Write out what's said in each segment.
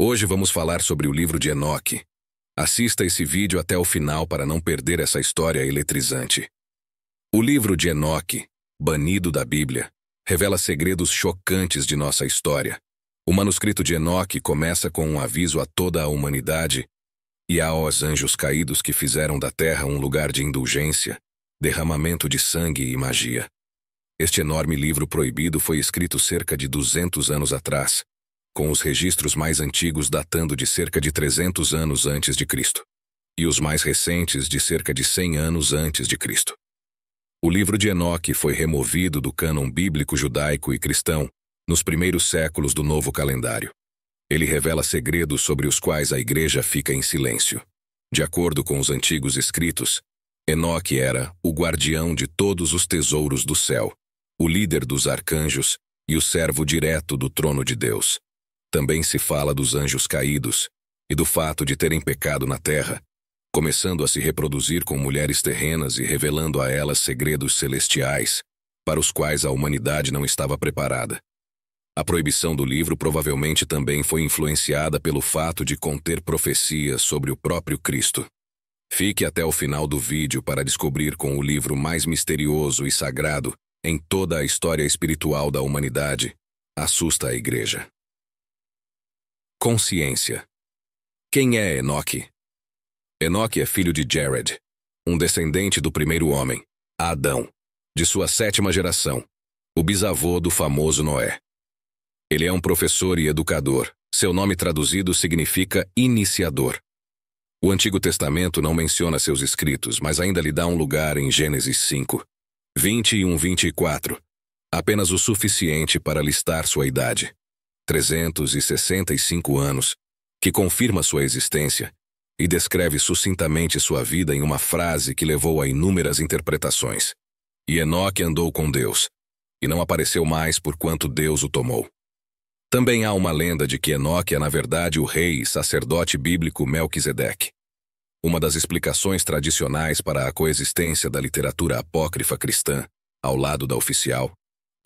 Hoje vamos falar sobre o livro de Enoque. Assista esse vídeo até o final para não perder essa história eletrizante. O livro de Enoque, banido da Bíblia, revela segredos chocantes de nossa história. O manuscrito de Enoque começa com um aviso a toda a humanidade e aos anjos caídos que fizeram da terra um lugar de indulgência, derramamento de sangue e magia. Este enorme livro proibido foi escrito cerca de 200 anos atrás, com os registros mais antigos datando de cerca de 300 anos antes de Cristo, e os mais recentes de cerca de 100 anos antes de Cristo. O livro de Enoque foi removido do cânon bíblico judaico e cristão nos primeiros séculos do novo calendário. Ele revela segredos sobre os quais a Igreja fica em silêncio. De acordo com os antigos escritos, Enoque era o guardião de todos os tesouros do céu, o líder dos arcanjos e o servo direto do trono de Deus. Também se fala dos anjos caídos e do fato de terem pecado na terra, começando a se reproduzir com mulheres terrenas e revelando a elas segredos celestiais, para os quais a humanidade não estava preparada. A proibição do livro provavelmente também foi influenciada pelo fato de conter profecias sobre o próprio Cristo. Fique até o final do vídeo para descobrir com o livro mais misterioso e sagrado em toda a história espiritual da humanidade, assusta a Igreja. Consciência. Quem é Enoque? Enoque é filho de Jared, um descendente do primeiro homem, Adão, de sua 7ª geração, o bisavô do famoso Noé. Ele é um professor e educador. Seu nome traduzido significa iniciador. O Antigo Testamento não menciona seus escritos, mas ainda lhe dá um lugar em Gênesis 5, 21-24, apenas o suficiente para listar sua idade, 365 anos, que confirma sua existência e descreve sucintamente sua vida em uma frase que levou a inúmeras interpretações. E Enoque andou com Deus, e não apareceu mais por quanto Deus o tomou. Também há uma lenda de que Enoque é na verdade o rei e sacerdote bíblico Melquisedeque. Uma das explicações tradicionais para a coexistência da literatura apócrifa cristã, ao lado da oficial,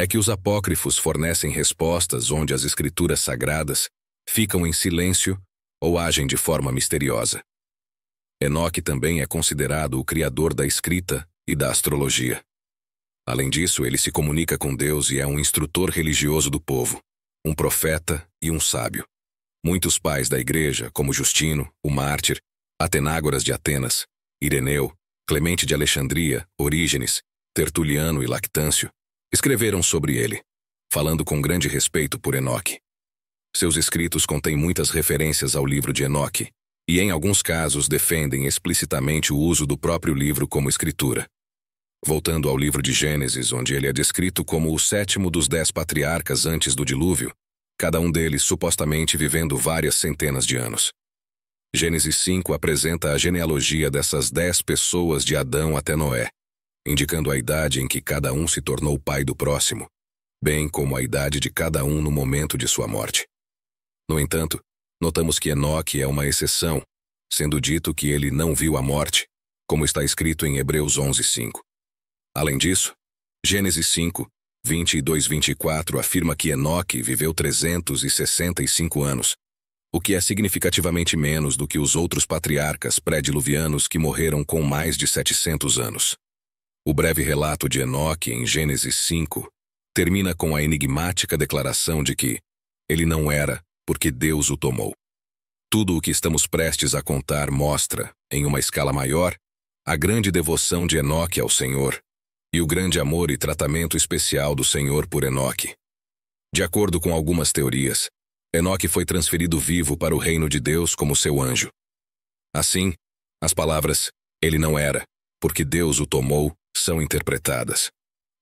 é que os apócrifos fornecem respostas onde as escrituras sagradas ficam em silêncio ou agem de forma misteriosa. Enoque também é considerado o criador da escrita e da astrologia. Além disso, ele se comunica com Deus e é um instrutor religioso do povo, um profeta e um sábio. Muitos pais da Igreja, como Justino, o mártir, Atenágoras de Atenas, Ireneu, Clemente de Alexandria, Orígenes, Tertuliano e Lactâncio, escreveram sobre ele, falando com grande respeito por Enoque. Seus escritos contêm muitas referências ao livro de Enoque, e em alguns casos defendem explicitamente o uso do próprio livro como escritura. Voltando ao livro de Gênesis, onde ele é descrito como o 7º dos 10 patriarcas antes do dilúvio, cada um deles supostamente vivendo várias centenas de anos. Gênesis 5 apresenta a genealogia dessas 10 pessoas de Adão até Noé, indicando a idade em que cada um se tornou pai do próximo, bem como a idade de cada um no momento de sua morte. No entanto, notamos que Enoque é uma exceção, sendo dito que ele não viu a morte, como está escrito em Hebreus 11:5. Além disso, Gênesis 5, 22-24 afirma que Enoque viveu 365 anos, o que é significativamente menos do que os outros patriarcas pré-diluvianos que morreram com mais de 700 anos. O breve relato de Enoque em Gênesis 5 termina com a enigmática declaração de que ele não era porque Deus o tomou. Tudo o que estamos prestes a contar mostra, em uma escala maior, a grande devoção de Enoque ao Senhor e o grande amor e tratamento especial do Senhor por Enoque. De acordo com algumas teorias, Enoque foi transferido vivo para o reino de Deus como seu anjo. Assim, as palavras "ele não era, porque Deus o tomou" são interpretadas.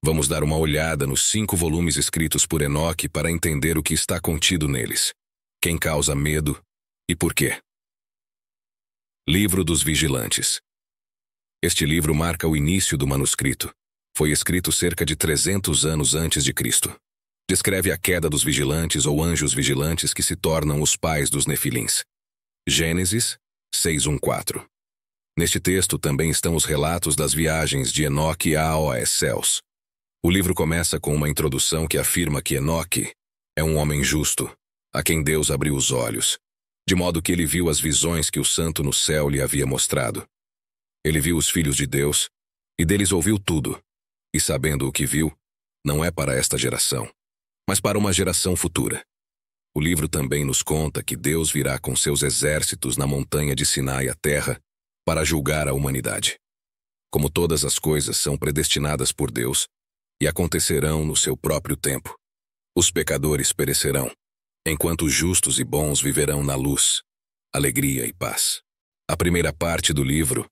Vamos dar uma olhada nos 5 volumes escritos por Enoque para entender o que está contido neles, quem causa medo e por quê. Livro dos Vigilantes. Este livro marca o início do manuscrito. Foi escrito cerca de 300 anos antes de Cristo. Descreve a queda dos vigilantes ou anjos vigilantes que se tornam os pais dos nefilins. Gênesis 6:1-4. Neste texto também estão os relatos das viagens de Enoque aos céus. O livro começa com uma introdução que afirma que Enoque é um homem justo, a quem Deus abriu os olhos, de modo que ele viu as visões que o santo no céu lhe havia mostrado. Ele viu os filhos de Deus, e deles ouviu tudo. E sabendo o que viu, não é para esta geração, mas para uma geração futura. O livro também nos conta que Deus virá com seus exércitos na montanha de Sinai à terra para julgar a humanidade. Como todas as coisas são predestinadas por Deus e acontecerão no seu próprio tempo, os pecadores perecerão, enquanto os justos e bons viverão na luz, alegria e paz. A primeira parte do livro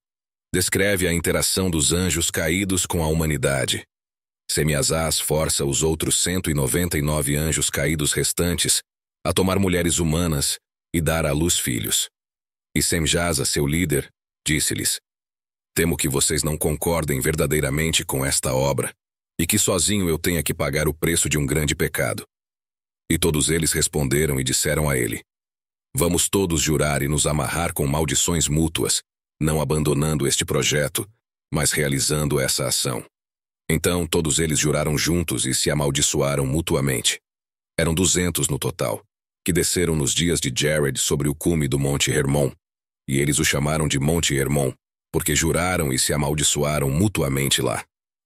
descreve a interação dos anjos caídos com a humanidade. Semiasás força os outros 199 anjos caídos restantes a tomar mulheres humanas e dar à luz filhos. E Semjasa, seu líder, disse-lhes: Temo que vocês não concordem verdadeiramente com esta obra, e que sozinho eu tenha que pagar o preço de um grande pecado. E todos eles responderam e disseram a ele: Vamos todos jurar e nos amarrar com maldições mútuas, não abandonando este projeto, mas realizando essa ação. Então todos eles juraram juntos e se amaldiçoaram mutuamente. Eram 200 no total, que desceram nos dias de Jared sobre o cume do Monte Hermon, e eles o chamaram de Monte Hermon, porque juraram e se amaldiçoaram mutuamente lá.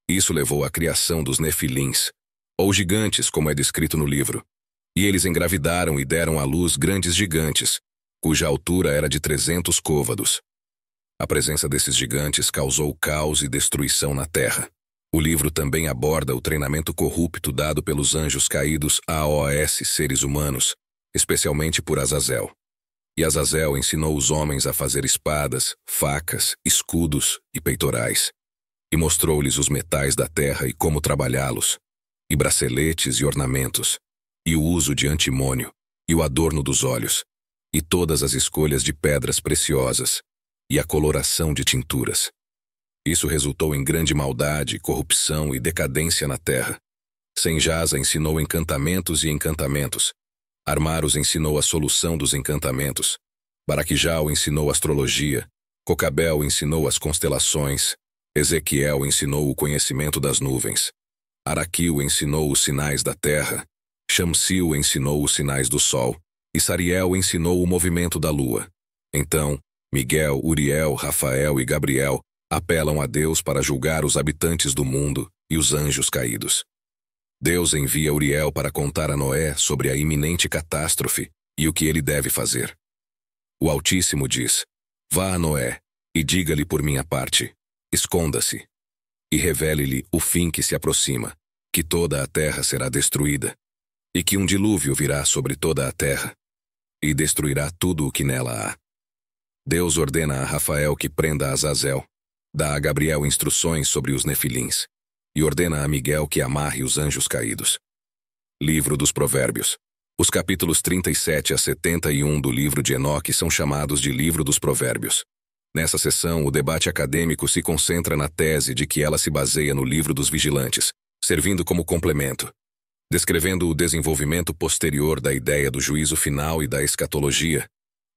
Isso levou à criação dos Nefilins, ou gigantes, como é descrito no livro. E eles engravidaram e deram à luz grandes gigantes, cuja altura era de 300 côvados. A presença desses gigantes causou caos e destruição na terra. O livro também aborda o treinamento corrupto dado pelos anjos caídos aos seres humanos, especialmente por Azazel. E Azazel ensinou os homens a fazer espadas, facas, escudos e peitorais. E mostrou-lhes os metais da terra e como trabalhá-los, e braceletes e ornamentos, e o uso de antimônio, e o adorno dos olhos, e todas as escolhas de pedras preciosas, e a coloração de tinturas. Isso resultou em grande maldade, corrupção e decadência na terra. Semjasa ensinou encantamentos e encantamentos. Armaros ensinou a solução dos encantamentos. Baraquijal ensinou astrologia. Cocabel ensinou as constelações. Ezequiel ensinou o conhecimento das nuvens. Araquil ensinou os sinais da terra. Shamsil ensinou os sinais do sol. E Sariel ensinou o movimento da lua. Então, Miguel, Uriel, Rafael e Gabriel apelam a Deus para julgar os habitantes do mundo e os anjos caídos. Deus envia Uriel para contar a Noé sobre a iminente catástrofe e o que ele deve fazer. O Altíssimo diz: Vá a Noé e diga-lhe por minha parte, esconda-se, e revele-lhe o fim que se aproxima, que toda a terra será destruída, e que um dilúvio virá sobre toda a terra, e destruirá tudo o que nela há. Deus ordena a Rafael que prenda Azazel, dá a Gabriel instruções sobre os Nefilins, e ordena a Miguel que amarre os anjos caídos. Livro dos Provérbios. Os capítulos 37 a 71 do livro de Enoque são chamados de Livro dos Provérbios. Nessa seção, o debate acadêmico se concentra na tese de que ela se baseia no Livro dos Vigilantes, servindo como complemento, descrevendo o desenvolvimento posterior da ideia do juízo final e da escatologia,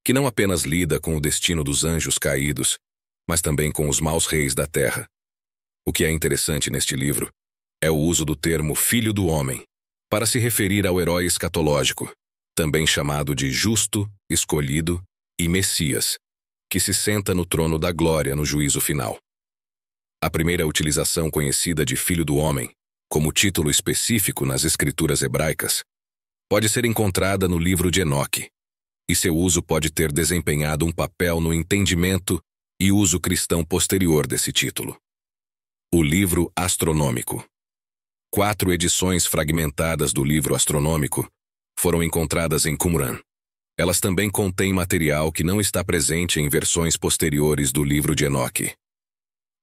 que não apenas lida com o destino dos anjos caídos, mas também com os maus reis da terra. O que é interessante neste livro é o uso do termo Filho do Homem, para se referir ao herói escatológico, também chamado de Justo, Escolhido e Messias, que se senta no trono da glória no juízo final. A primeira utilização conhecida de Filho do Homem, como título específico nas escrituras hebraicas, pode ser encontrada no livro de Enoque, e seu uso pode ter desempenhado um papel no entendimento e uso cristão posterior desse título. O livro astronômico. 4 edições fragmentadas do livro astronômico foram encontradas em Qumran. Elas também contêm material que não está presente em versões posteriores do livro de Enoque.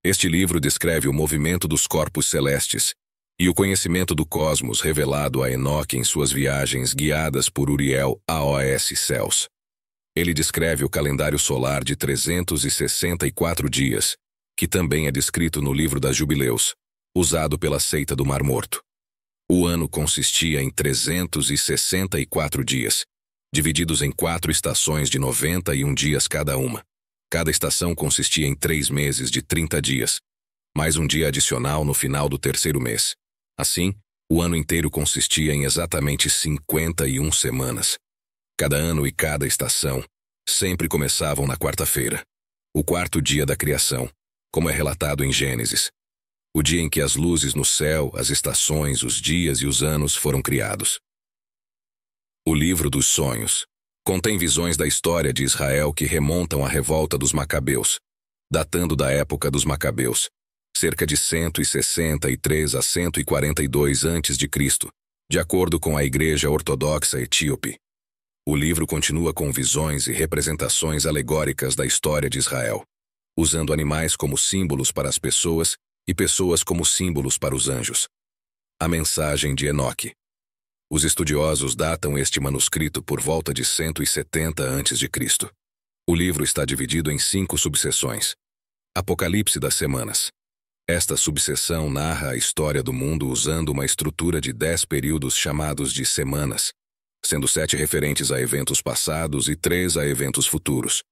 Este livro descreve o movimento dos corpos celestes e o conhecimento do cosmos revelado a Enoque em suas viagens guiadas por Uriel aos céus. Ele descreve o calendário solar de 364 dias, que também é descrito no livro das Jubileus, usado pela seita do Mar Morto. O ano consistia em 364 dias, divididos em 4 estações de 91 dias cada uma. Cada estação consistia em 3 meses de 30 dias, mais um dia adicional no final do 3º mês. Assim, o ano inteiro consistia em exatamente 51 semanas. Cada ano e cada estação sempre começavam na quarta-feira, o quarto dia da criação, como é relatado em Gênesis, o dia em que as luzes no céu, as estações, os dias e os anos foram criados. O livro dos sonhos contém visões da história de Israel que remontam à revolta dos Macabeus, datando da época dos Macabeus, cerca de 163 a 142 a.C., de acordo com a Igreja Ortodoxa Etíope. O livro continua com visões e representações alegóricas da história de Israel, usando animais como símbolos para as pessoas e pessoas como símbolos para os anjos. A mensagem de Enoque. Os estudiosos datam este manuscrito por volta de 170 a.C. O livro está dividido em 5 subseções. Apocalipse das Semanas. Esta subseção narra a história do mundo usando uma estrutura de 10 períodos chamados de semanas, sendo 7 referentes a eventos passados e 3 a eventos futuros.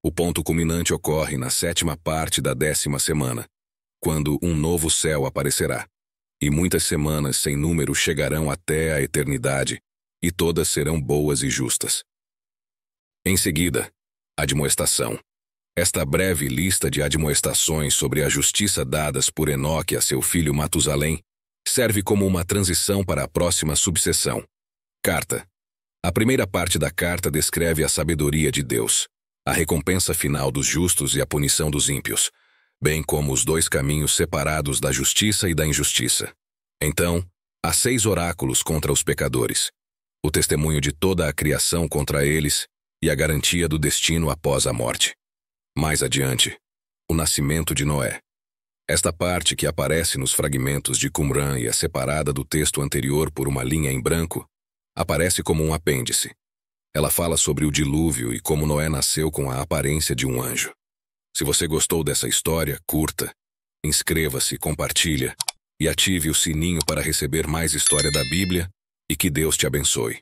O ponto culminante ocorre na 7ª parte da 10ª semana, quando um novo céu aparecerá, e muitas semanas sem número chegarão até a eternidade, e todas serão boas e justas. Em seguida, admoestação. Esta breve lista de admoestações sobre a justiça dadas por Enoque a seu filho Matusalém serve como uma transição para a próxima subseção. Carta. A primeira parte da carta descreve a sabedoria de Deus, a recompensa final dos justos e a punição dos ímpios, bem como os 2 caminhos separados da justiça e da injustiça. Então, há 6 oráculos contra os pecadores, o testemunho de toda a criação contra eles e a garantia do destino após a morte. Mais adiante, o nascimento de Noé. Esta parte, que aparece nos fragmentos de Qumran e é separada do texto anterior por uma linha em branco, aparece como um apêndice. Ela fala sobre o dilúvio e como Noé nasceu com a aparência de um anjo. Se você gostou dessa história, curta, inscreva-se, compartilha e ative o sininho para receber mais história da Bíblia e que Deus te abençoe.